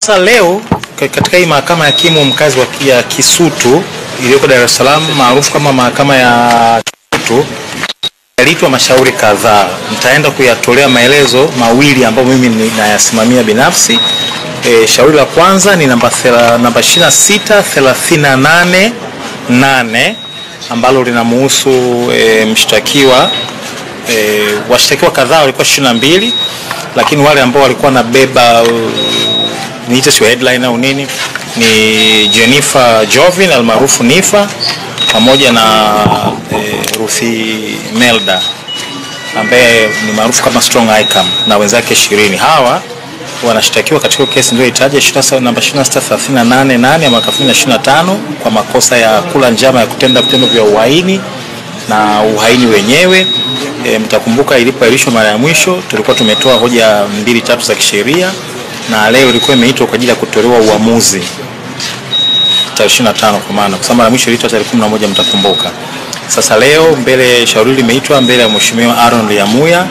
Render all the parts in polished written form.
Sasa leo katika hii mahakama ya hakimu mkazi wa Kisutu iliyoko Dar es Salaam maarufu kama mahakama ya Kisutu yalitwa mashauri kadhaa. Nitaenda kuyatolea maelezo mawili ambayo mimi ninayasimamia binafsi. Shauri la kwanza ni namba 26388 ambalo linamhusu mshtakiwa. Washtakiwa kadhaa walikuwa 22, lakini wale ambao walikuwa nabeba niite sio headline au nini ni Jennifer Jovin almaarufu Nifa pamoja na Ruthi Melda ambaye ni maarufu kama Strong Icam na wenzake 20. Hawa wanashtakiwa katika kesi ndio itaja namba 26388 ya mwaka 2025 kwa makosa ya kula njama ya kutenda vitendo vya uhaini na uhaini wenyewe. Mtakumbuka ilipoahirishwa mara ya mwisho tulikuwa tumetoa hoja 2-3 za kisheria na leo ilikuwa imeitwa kwa ajili ya kutolewa uamuzi tarehe 25 kwa maana kwa sababu mara mwisho ilitwa tarehe 11 mtakumbuka. Sasa leo mbele shauri limeitwa mbele ya Mheshimiwa Aaron Lyamuya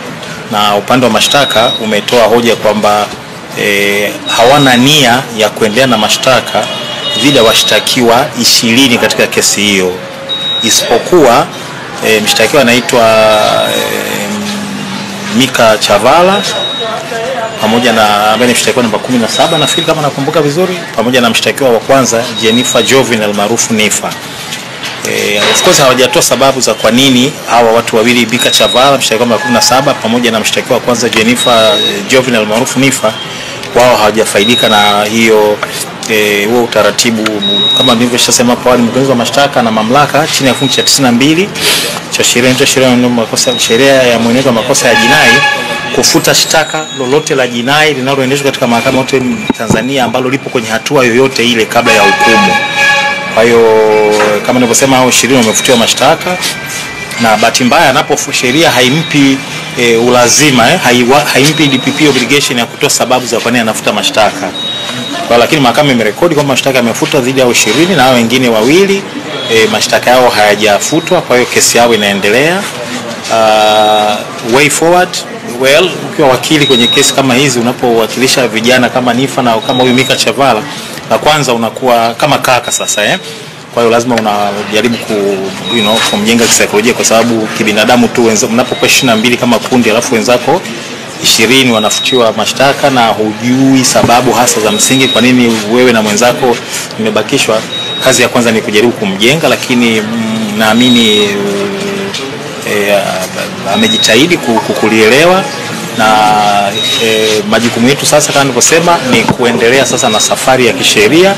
na upande wa mashtaka umetoa hoja kwamba hawana nia ya kuendelea na mashtaka dhidi ya washtakiwa 20 katika kesi hiyo, isipokuwa mshtakiwa anaitwa Mika Chavala pamoja na ambaye ni mshtakiwa namba 17 nafikiri kama nakumbuka vizuri, pamoja na mshtakiwa wa kwanza Jennifer Jovin almaarufu Nifa. Of course hawajatoa sababu za kwa nini hawa watu wawili Mika Chavala mshtakiwa namba 17 pamoja na mshtakiwa wa kwanza Jennifer Jovin almaarufu Nifa wao hawajafaidika na hiyo huo utaratibu. Kama nilivyosema hapo awali, mkurugenzi wa mashtaka na mamlaka chini ya kifungu cha 92 cha sheria ya mwenendo wa makosa ya jinai kufuta shtaka lolote la jinai linaloendeshwa katika mahakama yote Tanzania ambalo lipo kwenye hatua yoyote ile kabla ya hukumu. Kwa hiyo kama nilivyosema hao 20 wamefutiwa mashtaka, na bahati mbaya anapo sheria haimpi ulazima haimpi DPP obligation ya kutoa sababu za kwa nini anafuta mashtaka. Kwa lakini mahakama imerekodi kwamba mashtaka yamefuta dhidi ya 20 na hao wengine wawili mashtaka yao hayajafutwa, kwa hiyo kesi yao inaendelea. Way forward, well, ukiwa wakili kwenye kesi kama hizi, unapowakilisha vijana kama Nifa na kama huyu Mika Chavala, la kwanza unakuwa kama kaka sasa Kwa hiyo lazima unajaribu kumjenga kisaikolojia, kwa sababu kibinadamu tu mnapokuwa 22 kama kundi alafu wenzako 20 wanafutiwa mashtaka na hujui sababu hasa za msingi kwa nini wewe na mwenzako mmebakishwa. Kazi ya kwanza ni kujaribu kumjenga, lakini naamini amejitahidi kukulielewa, na majukumu yetu sasa kama nilivyosema ni kuendelea sasa na safari ya kisheria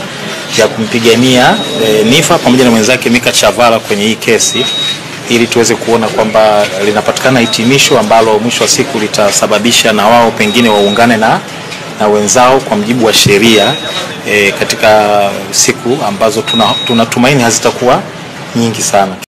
ya kumpigania Nifa pamoja na mwenzake Mika Chavala kwenye hii kesi, ili tuweze kuona kwamba linapatikana hitimisho ambalo mwisho wa siku litasababisha na wao pengine waungane na wenzao kwa mjibu wa sheria katika siku ambazo tunatumaini hazitakuwa nyingi sana.